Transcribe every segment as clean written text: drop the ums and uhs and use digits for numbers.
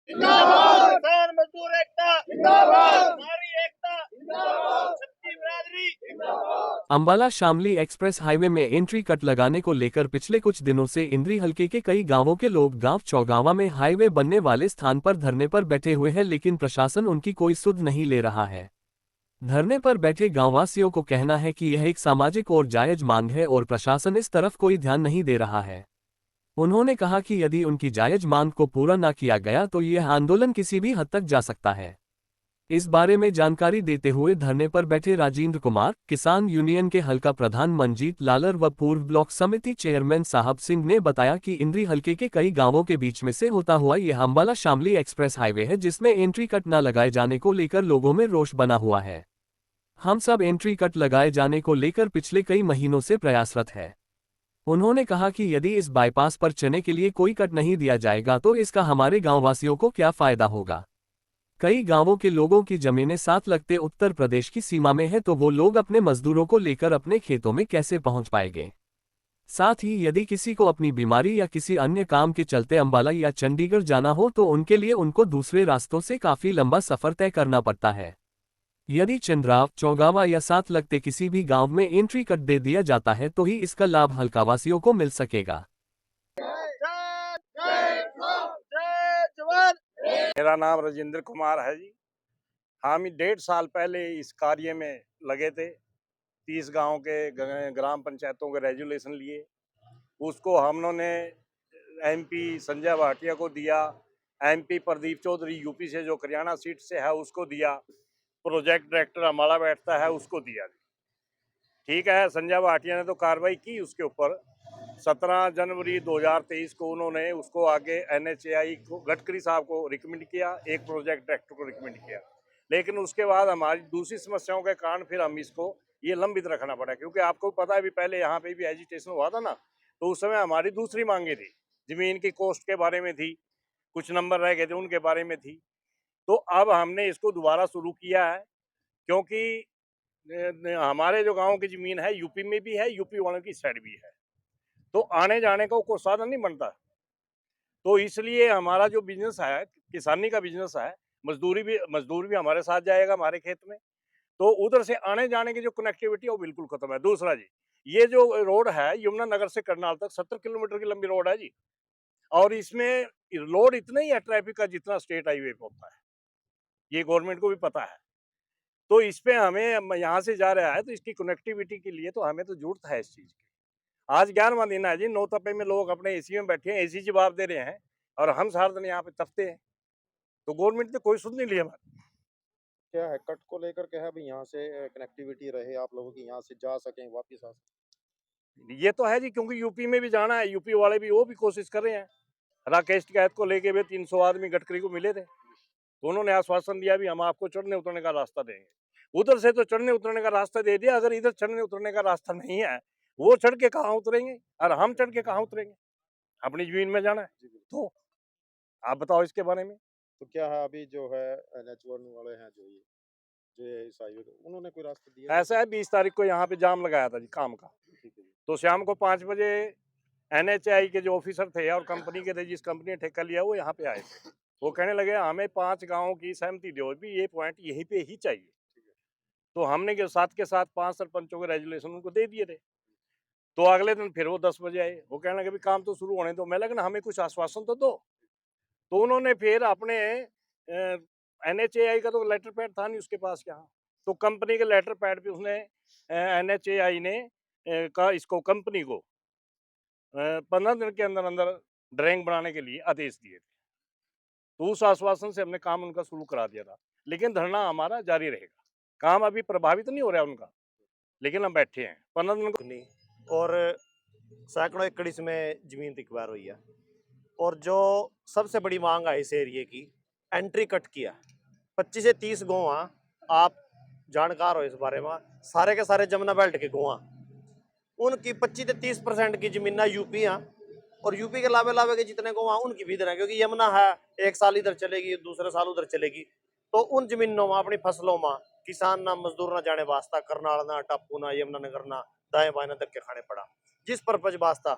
जिंदाबाद, किसान मजदूर एकता जिंदाबाद, नारी एकता जिंदाबाद, छत्ती बिरादरी जिंदाबाद। अंबाला शामली एक्सप्रेस हाईवे में एंट्री कट लगाने को लेकर पिछले कुछ दिनों से इंद्री हलके के कई गांवों के लोग गांव चौगावा में हाईवे बनने वाले स्थान पर धरने पर बैठे हुए हैं, लेकिन प्रशासन उनकी कोई सुध नहीं ले रहा है। धरने पर बैठे गांववासियों को कहना है कि यह एक सामाजिक और जायज मांग है और प्रशासन इस तरफ कोई ध्यान नहीं दे रहा है। उन्होंने कहा कि यदि उनकी जायज मांग को पूरा न किया गया तो यह आंदोलन किसी भी हद तक जा सकता है। इस बारे में जानकारी देते हुए धरने पर बैठे राजेंद्र कुमार, किसान यूनियन के हलका प्रधान मंजीत लालर व पूर्व ब्लॉक समिति चेयरमैन साहब सिंह ने बताया कि इंद्री हलके के कई गांवों के बीच में से होता हुआ यह अंबाला शामली एक्सप्रेस हाईवे है, जिसमें एंट्री कट न लगाए जाने को लेकर लोगों में रोष बना हुआ है। हम सब एंट्री कट लगाए जाने को लेकर पिछले कई महीनों से प्रयासरत है। उन्होंने कहा कि यदि इस बाईपास पर चलने के लिए कोई कट नहीं दिया जाएगा तो इसका हमारे गांववासियों को क्या फायदा होगा। कई गांवों के लोगों की जमीनें साथ लगते उत्तर प्रदेश की सीमा में है, तो वो लोग अपने मजदूरों को लेकर अपने खेतों में कैसे पहुंच पाएंगे। साथ ही यदि किसी को अपनी बीमारी या किसी अन्य काम के चलते अंबाला या चंडीगढ़ जाना हो तो उनके लिए उनको दूसरे रास्तों से काफी लंबा सफर तय करना पड़ता है। यदि चंद्राव, चौगावा या साथ लगते किसी भी गांव में एंट्री कट दे दिया जाता है तो ही इसका लाभ हल्कावासियों को मिल सकेगा। मेरा नाम राजेंद्र कुमार है जी। हम 1.5 साल पहले इस कार्य में लगे थे। 30 गांव के ग्राम पंचायतों के रेजुलेशन लिए, उसको हमने एमपी संजय भाटिया को दिया, एमपी प्रदीप चौधरी यूपी से जो हरियाणा सीट से है उसको दिया, प्रोजेक्ट डायरेक्टर हमारा बैठता है उसको दिया। ठीक है, संजय भाटिया ने तो कार्रवाई की उसके ऊपर। 17 जनवरी 2023 को उन्होंने उसको आगे NHAI को, गडकरी साहब को रिकमेंड किया, एक प्रोजेक्ट डायरेक्टर को रिकमेंड किया। लेकिन उसके बाद हमारी दूसरी समस्याओं के कारण फिर हम इसको ये लंबित रखना पड़ा, क्योंकि आपको पता है भी पहले यहाँ पे भी एजिटेशन हुआ था ना, तो उस समय हमारी दूसरी मांगे थी, जमीन की कोस्ट के बारे में थी, कुछ नंबर रह गए थे उनके बारे में थी। तो अब हमने इसको दोबारा शुरू किया है, क्योंकि हमारे जो गाँव की जमीन है यूपी में भी है, यूपी वालों की साइड भी है, तो आने जाने का कोई साधन नहीं बनता। तो इसलिए हमारा जो बिजनेस है, किसानी का बिजनेस है, मजदूर भी हमारे साथ जाएगा हमारे खेत में, तो उधर से आने जाने की जो कनेक्टिविटी है वो बिल्कुल खत्म है। दूसरा जी, ये जो रोड है यमुनानगर से करनाल तक 70 किलोमीटर की लंबी रोड है जी, और इसमें लोड इतना ही है ट्रैफिक का जितना स्टेट हाईवे पे होता है, ये गवर्नमेंट को भी पता है। तो इस पे हमें यहाँ से जा रहा है तो इसकी कनेक्टिविटी के लिए तो हमें तो जरूरत है इस चीज की। आज 11वां दिन है जी, 9 तपे में लोग अपने एसी में बैठे हैं, एसी जवाब दे रहे हैं, और हम सारा दिन यहाँ पे तपते हैं, तो गवर्नमेंट ने कोई सुध नहीं लिया हमारी। क्या है कट को लेकर क्या है भाई, यहाँ से कनेक्टिविटी रहे आप लोगों की, यहाँ से जा सकें वापस आ सकें। ये तो है जी, क्योंकि यूपी में भी जाना है, यूपी वाले भी वो भी कोशिश कर रहे हैं। राकेश टिकैत को लेके भी 300 आदमी गडकरी को मिले थे, तो उन्होंने आश्वासन दिया भी हम आपको चढ़ने उतरने का रास्ता देंगे। उधर से तो चढ़ने उतरने का रास्ता दे दिया, अगर इधर चढ़ने उतरने का रास्ता नहीं है, वो चढ़ के कहाँ उतरेंगे और हम चढ़ के कहाँ उतरेंगे। अपनी जमीन में जाना है, तो आप बताओ इसके बारे में। तो क्या है अभी जो है NH1 वाले हैं जो ये इस हाईवे को उन्होंने कोई रास्ता दिया है? ऐसा है 20 तारीख को यहाँ पे जाम लगाया था जी काम का, ठीक है जी। तो शाम को 5 बजे NHAI के जो ऑफिसर थे और कंपनी के थे, जिस कंपनी ने ठेका लिया, वो यहाँ पे आए थे। वो कहने लगे हमें 5 गाँव की सहमति दो, भी ये पॉइंट यहीं पे ही चाहिए। तो हमने के साथ 5 सरपंचों के रेजुलेशन उनको दे दिए थे। तो अगले दिन फिर वो 10 बजे आए, वो कहने लगे भी काम तो शुरू होने दो। मैं लगा हमें कुछ आश्वासन तो दो। तो उन्होंने फिर अपने NHAI का तो लेटर पैड था नहीं उसके पास यहाँ, तो कंपनी के लेटर पैड पे उसने NHAI ने का इसको कंपनी को 15 दिन के अंदर अंदर ड्राइंग बनाने के लिए आदेश दिए थे। तो उस आश्वासन से हमने काम उनका शुरू करा दिया था, लेकिन धरना हमारा जारी रहेगा। काम अभी प्रभावित नहीं हो रहा है उनका, लेकिन हम बैठे हैं 15 दिन को। नहीं, और सैकड़ों एकड़ इसमें जमीन रिक्वायर हुई है, और जो सबसे बड़ी मांग है इस एरिए की, एंट्री कट किया 25 से 30 गाँव, आप जानकार हो इस बारे में, सारे के सारे जमुना बेल्ट के गाँव, उनकी 25 से 30% की जमीन यूपी है, और यूपी के लावे के जितने गाँव उनकी भी इधर है, क्योंकि यमुना है, एक साल इधर चलेगी दूसरे साल उधर चलेगी। तो उन जमीनों में अपनी फसलों में किसान ना मजदूर ना जाने वास्ता, करनाल ना टापू ना यमुना नगर ना दाएं बाएं धक्के खाने पड़ा, जिस पर्पज वास्ता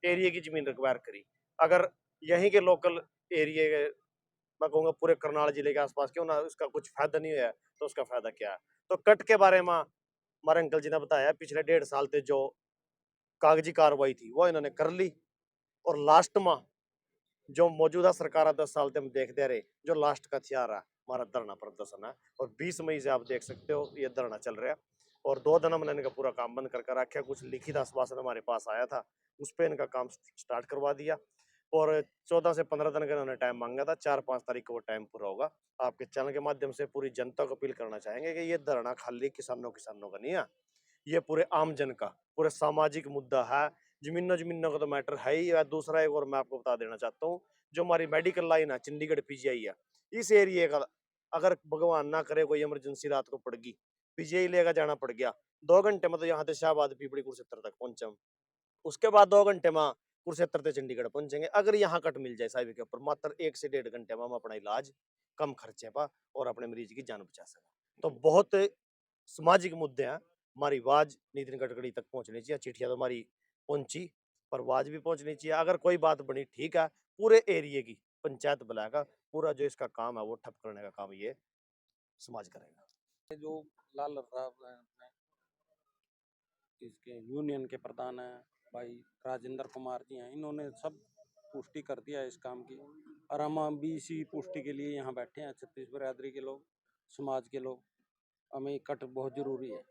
एरिया की जमीन रिक्वायर करी। अगर यहीं के लोकल एरिया मैं कहूँगा पूरे करनाल जिले के आसपास क्यों ना उसका कुछ फायदा नहीं हुआ है, तो उसका फायदा क्या है। तो कट के बारे में हमारे अंकल जी ने बताया, पिछले 1.5 साल से जो कागजी कार्रवाई थी वो इन्होंने कर ली, और लास्ट में जो मौजूदा सरकार 10 साल से हम देखते रहे, जो लास्ट का हथियार है हमारा धरना प्रदर्शन है। और 20 मई से आप देख सकते हो ये धरना चल रहा है, और 2 दिन हमने इनका पूरा काम बंद कर रखा। कुछ लिखित आश्वासन हमारे पास आया था, उस पर इनका काम स्टार्ट करवा दिया, और 14 से 15 दिन का इन्होंने टाइम मांगा था। 4-5 तारीख को वो टाइम पूरा होगा। आपके चैनल के माध्यम से पूरी जनता को अपील करना चाहेंगे कि ये धरना खाली किसानों का नहीं है, ये पूरे आम जन का, पूरे सामाजिक मुद्दा है। जमीनों का तो मैटर है ही। या दूसरा एक और मैं आपको बता देना चाहता हूँ, जो हमारी मेडिकल लाइन है चंडीगढ़ पीजीआई है, इस एरिया का अगर भगवान ना करे कोई इमरजेंसी रात को पड़ गई, पीजीआई लेकर जाना पड़ गया, 2 घंटे में तो यहाँ से शाहबाद पीपड़ी कुरुक्षेत्र तक पहुंचे हम। उसके बाद 2 घंटे में कुरुक्षेत्र से चंडीगढ़ पहुंचेंगे। अगर यहाँ कट मिल जाए साहिब के ऊपर, मात्र 1 से 1.5 घंटे में हम अपना इलाज कम खर्चे पर और अपने मरीज की जान बचा सकें। तो बहुत सामाजिक मुद्दे हैं। हमारी आवाज नितिन गडकरी तक पहुंचनी चाहिए। चिट्ठियां तो हमारी पहुंची, पर आवाज भी पहुंचनी चाहिए। अगर कोई बात बनी ठीक है, पूरे एरिया की पंचायत बुलाएगा, पूरा जो इसका काम है वो ठप करने का काम ये समाज करेगा। जो लाल साहब हैं अपने इसके यूनियन के प्रधान हैं भाई राजेंद्र कुमार जी हैं, इन्होंने सब पुष्टि कर दिया है इस काम की, और हम भी इसी पुष्टि के लिए यहाँ बैठे हैं। छत्तीस बिरादरी के लोग, समाज के लोग, हमें इकट्ठ बहुत जरूरी है।